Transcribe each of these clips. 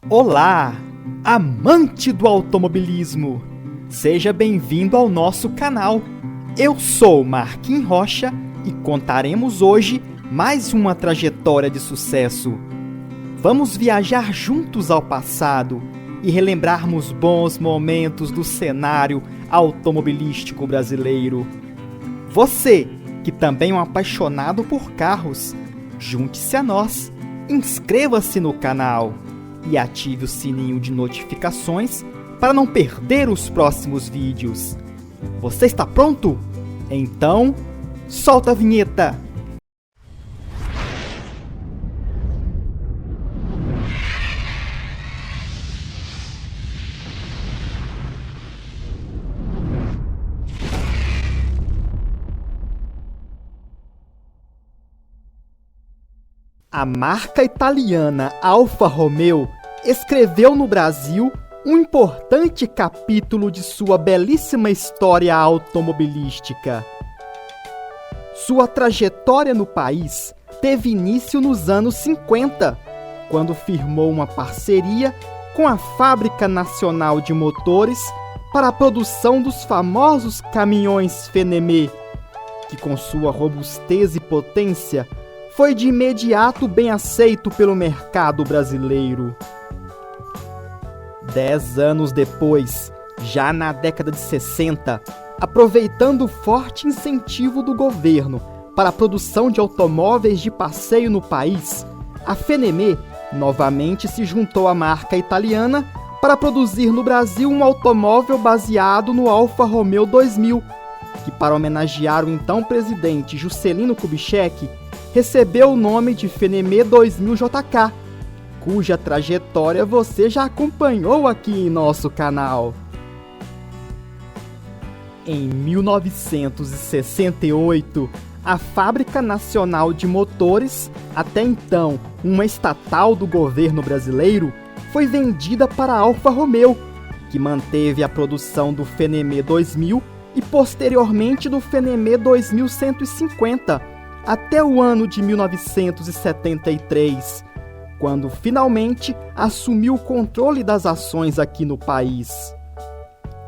Olá, amante do automobilismo! Seja bem-vindo ao nosso canal. Eu sou Marquinhos Rocha e contaremos hoje mais uma trajetória de sucesso. Vamos viajar juntos ao passado e relembrarmos bons momentos do cenário automobilístico brasileiro. Você, que também é um apaixonado por carros, junte-se a nós, inscreva-se no canal e ative o sininho de notificações para não perder os próximos vídeos. Você está pronto? Então, solta a vinheta! A marca italiana Alfa Romeo escreveu no Brasil um importante capítulo de sua belíssima história automobilística. Sua trajetória no país teve início nos anos 50, quando firmou uma parceria com a Fábrica Nacional de Motores para a produção dos famosos caminhões Fenemé, que com sua robustez e potência foi de imediato bem aceito pelo mercado brasileiro. 10 anos depois, já na década de 60, aproveitando o forte incentivo do governo para a produção de automóveis de passeio no país, a Fenemé novamente se juntou à marca italiana para produzir no Brasil um automóvel baseado no Alfa Romeo 2000, que, para homenagear o então presidente Juscelino Kubitschek, recebeu o nome de Fenemé 2000 JK, cuja trajetória você já acompanhou aqui em nosso canal. Em 1968, a Fábrica Nacional de Motores, até então uma estatal do governo brasileiro, foi vendida para a Alfa Romeo, que manteve a produção do Fenemé 2000 e posteriormente do Fenemé 2150, até o ano de 1973, quando finalmente assumiu o controle das ações aqui no país.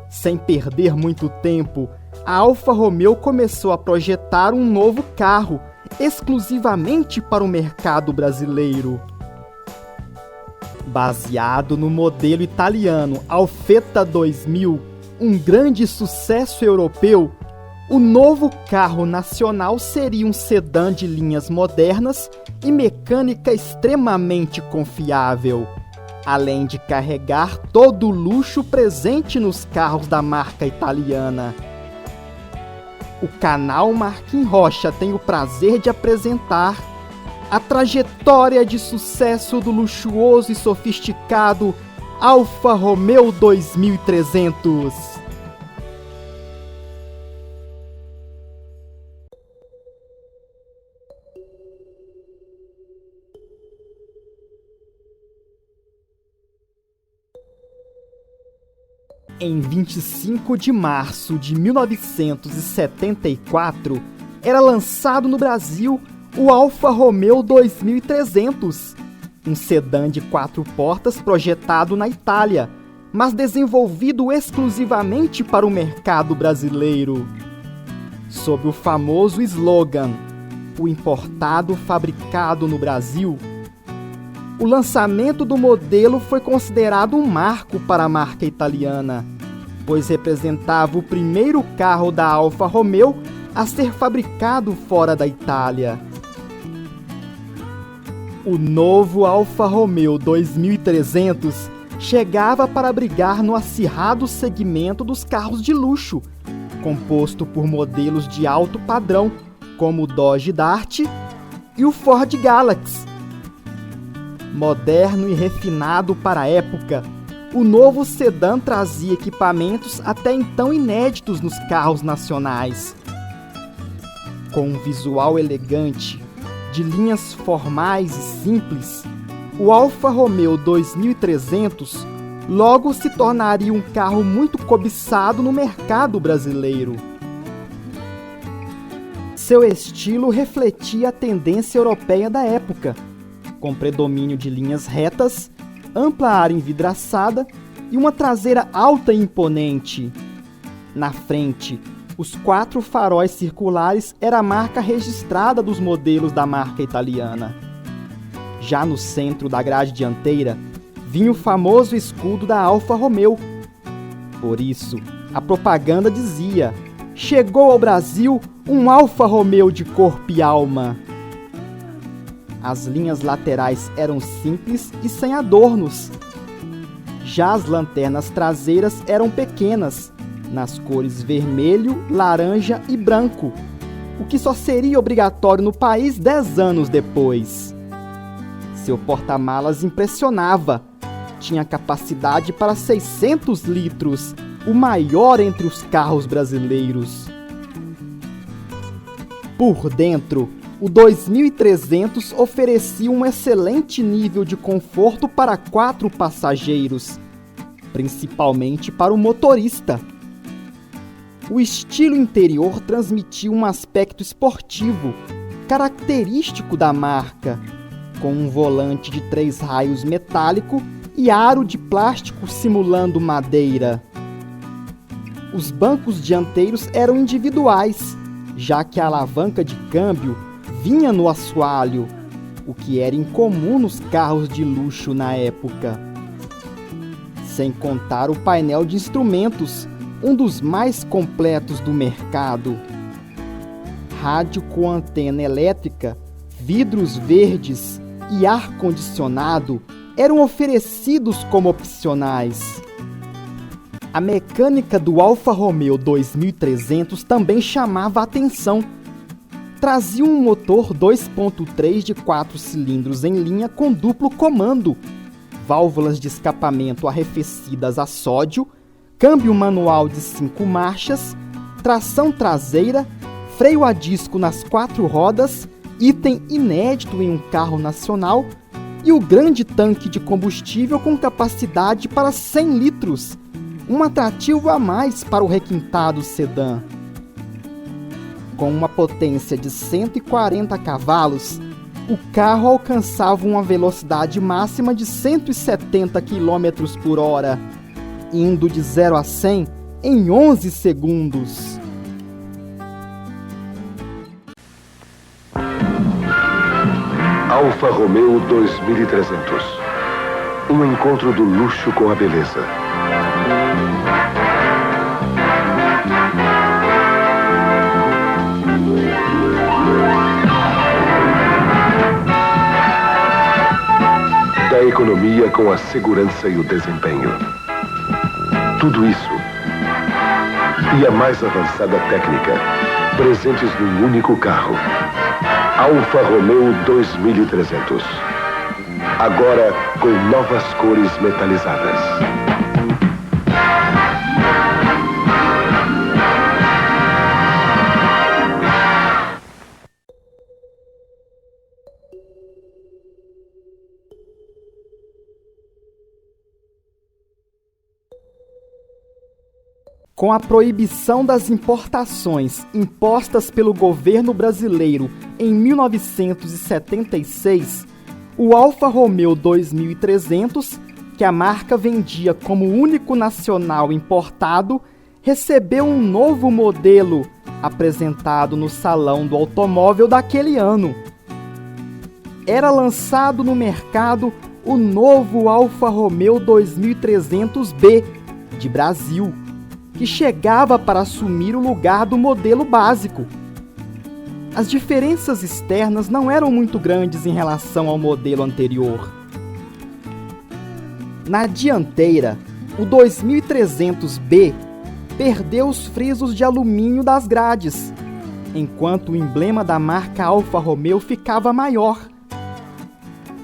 Sem perder muito tempo, a Alfa Romeo começou a projetar um novo carro, exclusivamente para o mercado brasileiro. Baseado no modelo italiano Alfetta 2000, um grande sucesso europeu, o novo carro nacional seria um sedã de linhas modernas e mecânica extremamente confiável, além de carregar todo o luxo presente nos carros da marca italiana. O canal Marquinhos Rocha tem o prazer de apresentar a trajetória de sucesso do luxuoso e sofisticado Alfa Romeo 2300. Em 25 de março de 1974, era lançado no Brasil o Alfa Romeo 2300, um sedã de 4 portas projetado na Itália, mas desenvolvido exclusivamente para o mercado brasileiro. Sob o famoso slogan, "O importado fabricado no Brasil", o lançamento do modelo foi considerado um marco para a marca italiana, pois representava o primeiro carro da Alfa Romeo a ser fabricado fora da Itália. O novo Alfa Romeo 2300 chegava para brigar no acirrado segmento dos carros de luxo, composto por modelos de alto padrão, como o Dodge Dart e o Ford Galaxy. Moderno e refinado para a época, o novo sedã trazia equipamentos até então inéditos nos carros nacionais. Com um visual elegante, de linhas formais e simples, o Alfa Romeo 2300 logo se tornaria um carro muito cobiçado no mercado brasileiro. Seu estilo refletia a tendência europeia da época, com predomínio de linhas retas ampla área envidraçada e uma traseira alta e imponente. Na frente, os 4 faróis circulares eram a marca registrada dos modelos da marca italiana. Já no centro da grade dianteira, vinha o famoso escudo da Alfa Romeo. Por isso, a propaganda dizia: chegou ao Brasil um Alfa Romeo de corpo e alma. As linhas laterais eram simples e sem adornos. Já as lanternas traseiras eram pequenas, nas cores vermelho, laranja e branco, o que só seria obrigatório no país 10 anos depois. Seu porta-malas impressionava. Tinha capacidade para 600 litros, o maior entre os carros brasileiros. Por dentro, o 2300 oferecia um excelente nível de conforto para 4 passageiros, principalmente para o motorista. O estilo interior transmitia um aspecto esportivo, característico da marca, com um volante de 3 raios metálico e aro de plástico simulando madeira. Os bancos dianteiros eram individuais, já que a alavanca de câmbio vinha no assoalho, o que era incomum nos carros de luxo na época. Sem contar o painel de instrumentos, um dos mais completos do mercado. Rádio com antena elétrica, vidros verdes e ar-condicionado eram oferecidos como opcionais. A mecânica do Alfa Romeo 2300 também chamava a atenção. Trazia um motor 2.3 de 4 cilindros em linha com duplo comando, válvulas de escapamento arrefecidas a sódio, câmbio manual de 5 marchas, tração traseira, freio a disco nas 4 rodas, item inédito em um carro nacional, e o grande tanque de combustível com capacidade para 100 litros, um atrativo a mais para o requintado sedã. Com uma potência de 140 cavalos, o carro alcançava uma velocidade máxima de 170 km por hora, indo de 0 a 100 em 11 segundos. Alfa Romeo 2300. Um encontro do luxo com a beleza. Da economia com a segurança e o desempenho. Tudo isso e a mais avançada técnica, presentes num único carro. Alfa Romeo 2300. Agora com novas cores metalizadas. Com a proibição das importações impostas pelo governo brasileiro em 1976, o Alfa Romeo 2300, que a marca vendia como único nacional importado, recebeu um novo modelo apresentado no Salão do Automóvel daquele ano. Era lançado no mercado o novo Alfa Romeo 2300B de Brasil, que chegava para assumir o lugar do modelo básico. As diferenças externas não eram muito grandes em relação ao modelo anterior. Na dianteira, o 2300B perdeu os frisos de alumínio das grades, enquanto o emblema da marca Alfa Romeo ficava maior.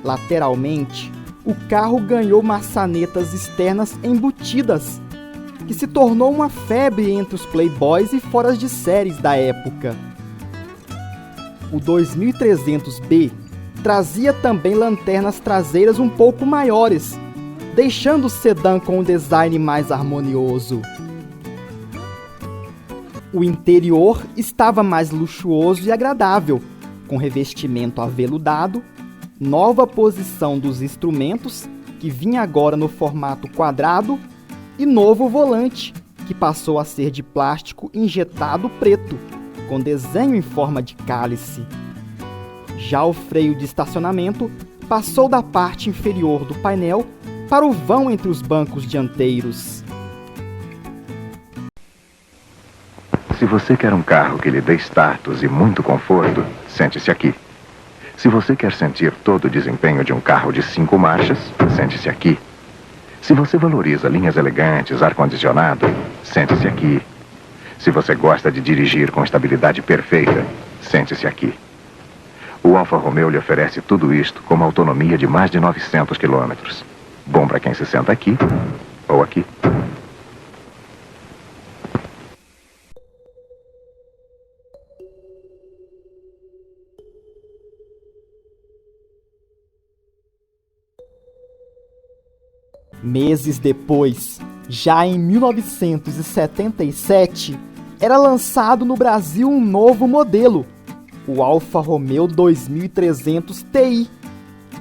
Lateralmente, o carro ganhou maçanetas externas embutidas, que se tornou uma febre entre os playboys e foras de séries da época. O 2300B trazia também lanternas traseiras um pouco maiores, deixando o sedã com um design mais harmonioso. O interior estava mais luxuoso e agradável, com revestimento aveludado, nova posição dos instrumentos que vinha agora no formato quadrado, e novo volante, que passou a ser de plástico injetado preto, com desenho em forma de cálice. Já o freio de estacionamento passou da parte inferior do painel para o vão entre os bancos dianteiros. Se você quer um carro que lhe dê status e muito conforto, sente-se aqui. Se você quer sentir todo o desempenho de um carro de 5 marchas, sente-se aqui. Se você valoriza linhas elegantes, ar-condicionado, sente-se aqui. Se você gosta de dirigir com estabilidade perfeita, sente-se aqui. O Alfa Romeo lhe oferece tudo isto com uma autonomia de mais de 900 quilômetros. Bom para quem se senta aqui ou aqui. Meses depois, já em 1977, era lançado no Brasil um novo modelo, o Alfa Romeo 2300 Ti,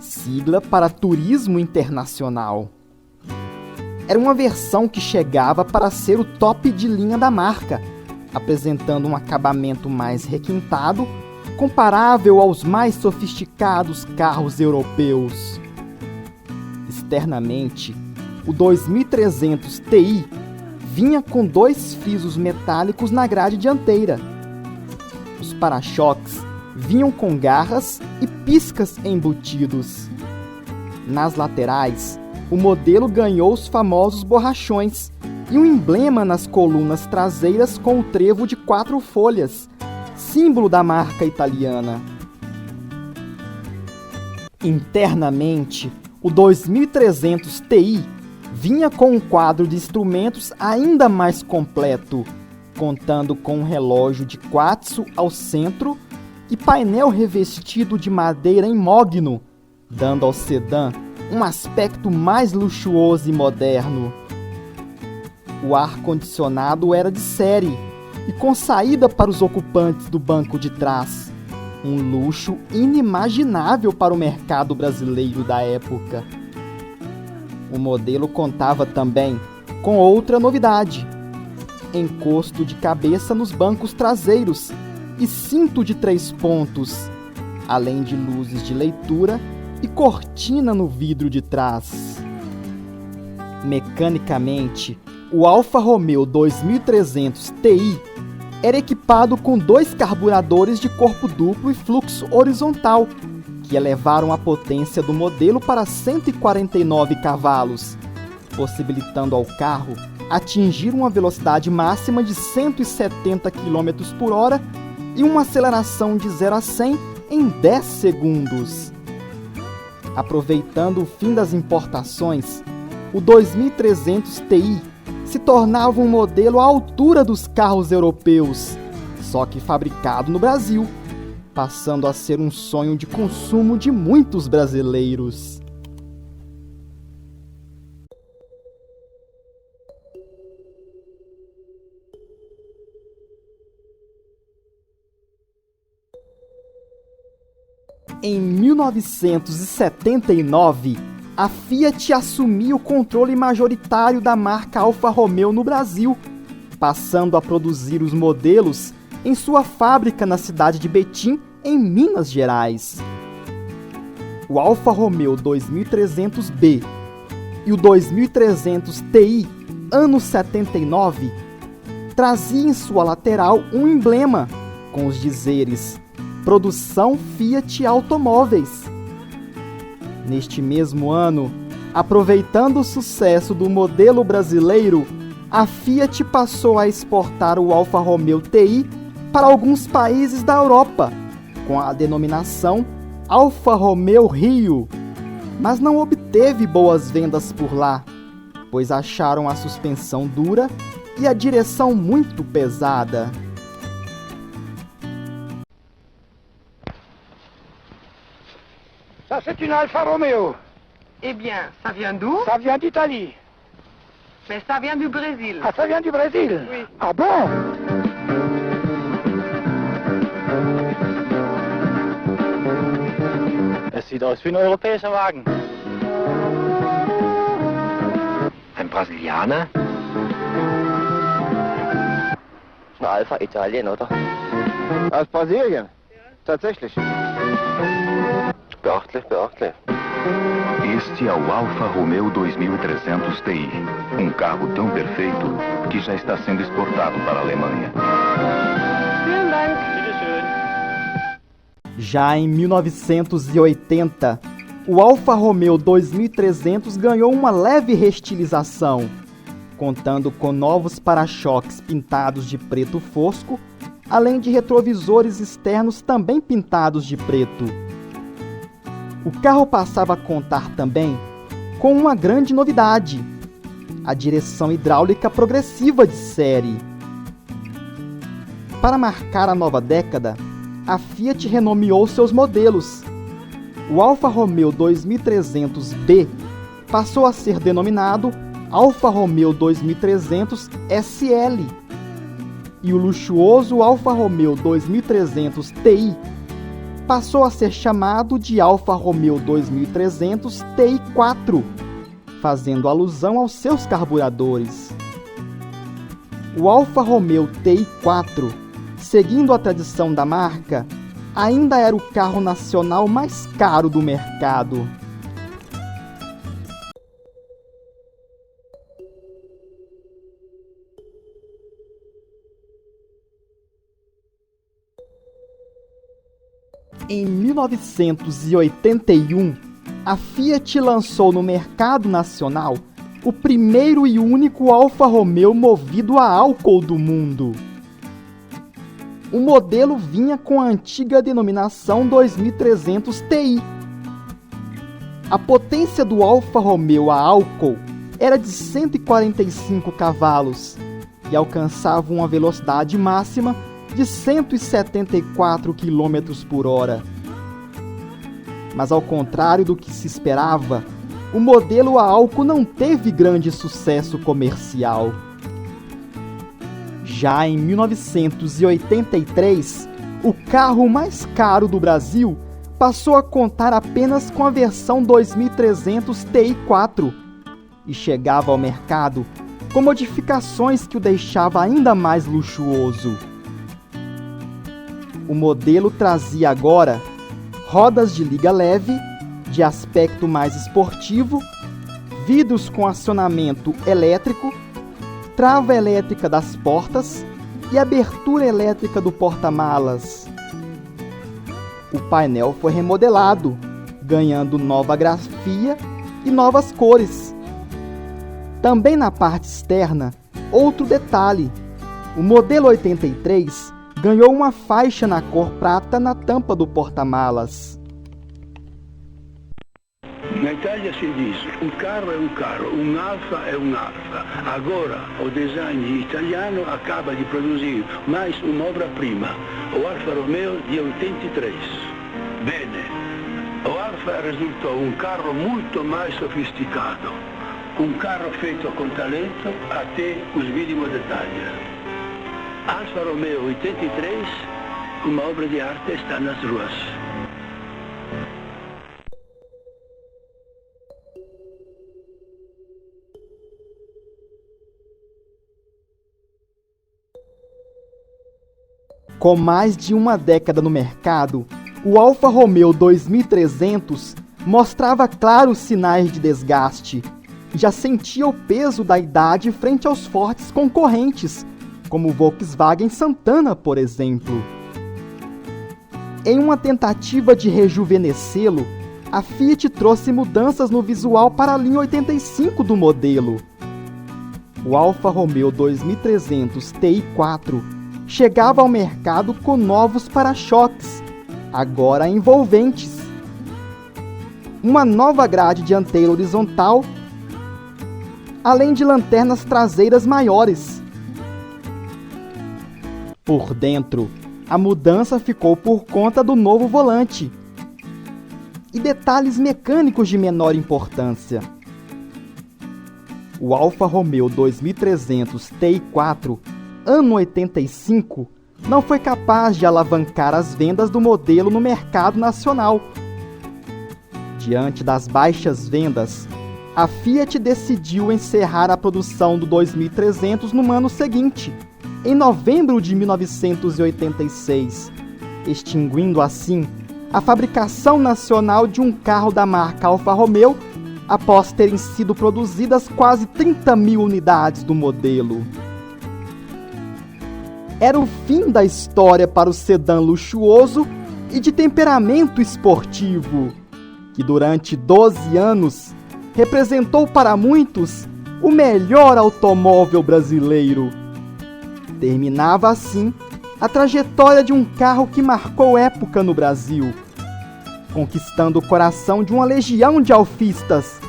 sigla para Turismo Internacional. Era uma versão que chegava para ser o top de linha da marca, apresentando um acabamento mais requintado, comparável aos mais sofisticados carros europeus. Externamente, o 2300 Ti vinha com 2 frisos metálicos na grade dianteira. Os para-choques vinham com garras e piscas embutidos. Nas laterais, o modelo ganhou os famosos borrachões e um emblema nas colunas traseiras com o trevo de 4 folhas, símbolo da marca italiana. Internamente, o 2300 Ti vinha com um quadro de instrumentos ainda mais completo, contando com um relógio de quartzo ao centro e painel revestido de madeira em mogno, dando ao sedã um aspecto mais luxuoso e moderno. O ar-condicionado era de série e com saída para os ocupantes do banco de trás, um luxo inimaginável para o mercado brasileiro da época. O modelo contava também com outra novidade: encosto de cabeça nos bancos traseiros e cinto de 3 pontos, além de luzes de leitura e cortina no vidro de trás. Mecanicamente, o Alfa Romeo 2300 Ti era equipado com 2 carburadores de corpo duplo e fluxo horizontal, que elevaram a potência do modelo para 149 cavalos, possibilitando ao carro atingir uma velocidade máxima de 170 km por hora e uma aceleração de 0 a 100 em 10 segundos. Aproveitando o fim das importações, o 2300 Ti se tornava um modelo à altura dos carros europeus, só que fabricado no Brasil, passando a ser um sonho de consumo de muitos brasileiros. Em 1979, a Fiat assumiu o controle majoritário da marca Alfa Romeo no Brasil, passando a produzir os modelos em sua fábrica na cidade de Betim, em Minas Gerais. O Alfa Romeo 2300B e o 2300 Ti, ano 79, trazia em sua lateral um emblema com os dizeres Produção Fiat Automóveis. Neste mesmo ano, aproveitando o sucesso do modelo brasileiro, a Fiat passou a exportar o Alfa Romeo Ti para alguns países da Europa, com a denominação Alfa Romeo Rio, mas não obteve boas vendas por lá, pois acharam a suspensão dura e a direção muito pesada. Ça, c'est une Alfa Romeo. Eh bien, ça vient d'où? Ça vient d'Italie. Mais ça vient du Brésil. Ah, ça vient du Brésil? Oui. Ah bon? Es sieht aus wie ein europäischer Wagen. Brasilianer? Ein Alpha Italien, oder? Aus Brasilien. Tatsächlich. Beachtlich, beachtlich. Este é o Alfa Romeo 2300 Ti. Um carro tão perfeito que já está sendo exportado para a Alemanha. Vielen Dank. Já em 1980, o Alfa Romeo 2300 ganhou uma leve restilização, contando com novos para-choques pintados de preto fosco, além de retrovisores externos também pintados de preto. O carro passava a contar também com uma grande novidade: a direção hidráulica progressiva de série. Para marcar a nova década, a Fiat renomeou seus modelos. O Alfa Romeo 2300B passou a ser denominado Alfa Romeo 2300 SL e o luxuoso Alfa Romeo 2300 Ti passou a ser chamado de Alfa Romeo 2300 Ti4, fazendo alusão aos seus carburadores. O Alfa Romeo Ti4, seguindo a tradição da marca, ainda era o carro nacional mais caro do mercado. Em 1981, a Fiat lançou no mercado nacional o primeiro e único Alfa Romeo movido a álcool do mundo. O modelo vinha com a antiga denominação 2300 Ti. A potência do Alfa Romeo a álcool era de 145 cavalos e alcançava uma velocidade máxima de 174 km por hora. Mas ao contrário do que se esperava, o modelo a álcool não teve grande sucesso comercial. Já em 1983, o carro mais caro do Brasil passou a contar apenas com a versão 2300 Ti4 e chegava ao mercado com modificações que o deixava ainda mais luxuoso. O modelo trazia agora rodas de liga leve, de aspecto mais esportivo, vidros com acionamento elétrico, trava elétrica das portas e abertura elétrica do porta-malas. O painel foi remodelado, ganhando nova grafia e novas cores. Também na parte externa, outro detalhe: o modelo 83 ganhou uma faixa na cor prata na tampa do porta-malas. Na Itália si diz, un carro è un carro, un Alfa è un Alfa. Agora, o design italiano acaba de produzir mais uma obra-prima, o Alfa Romeo de 83. Bene, o Alfa resultou um carro muito mais sofisticado, um carro feito com talento até os mínimos detalhes. Alfa Romeo 83, uma obra de arte, está nas ruas. Com mais de uma década no mercado, o Alfa Romeo 2300 mostrava claros sinais de desgaste. Já sentia o peso da idade frente aos fortes concorrentes, como o Volkswagen Santana, por exemplo. Em uma tentativa de rejuvenescê-lo, a Fiat trouxe mudanças no visual para a linha 85 do modelo. O Alfa Romeo 2300 Ti4 chegava ao mercado com novos para-choques, agora envolventes. Uma nova grade dianteira horizontal, além de lanternas traseiras maiores. Por dentro, a mudança ficou por conta do novo volante e detalhes mecânicos de menor importância. O Alfa Romeo 2300 Ti4, ano 85, não foi capaz de alavancar as vendas do modelo no mercado nacional. Diante das baixas vendas, a Fiat decidiu encerrar a produção do 2300 no ano seguinte, em novembro de 1986, extinguindo assim a fabricação nacional de um carro da marca Alfa Romeo, após terem sido produzidas quase 30 mil unidades do modelo. Era o fim da história para o sedã luxuoso e de temperamento esportivo, que durante 12 anos representou para muitos o melhor automóvel brasileiro. Terminava assim a trajetória de um carro que marcou época no Brasil, conquistando o coração de uma legião de alfistas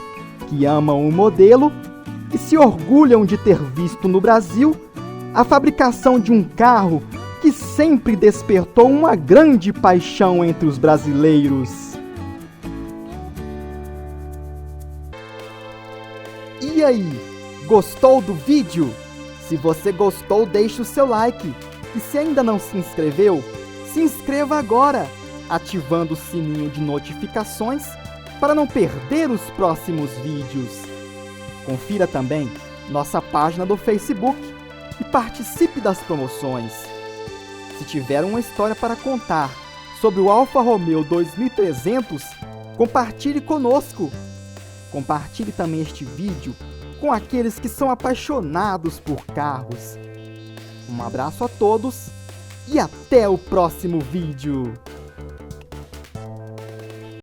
que amam o modelo e se orgulham de ter visto no Brasil a fabricação de um carro que sempre despertou uma grande paixão entre os brasileiros. E aí, gostou do vídeo? Se você gostou, deixe o seu like. E se ainda não se inscreveu, se inscreva agora, ativando o sininho de notificações para não perder os próximos vídeos. Confira também nossa página do Facebook e participe das promoções. Se tiver uma história para contar sobre o Alfa Romeo 2300, compartilhe conosco. Compartilhe também este vídeo com aqueles que são apaixonados por carros. Um abraço a todos e até o próximo vídeo!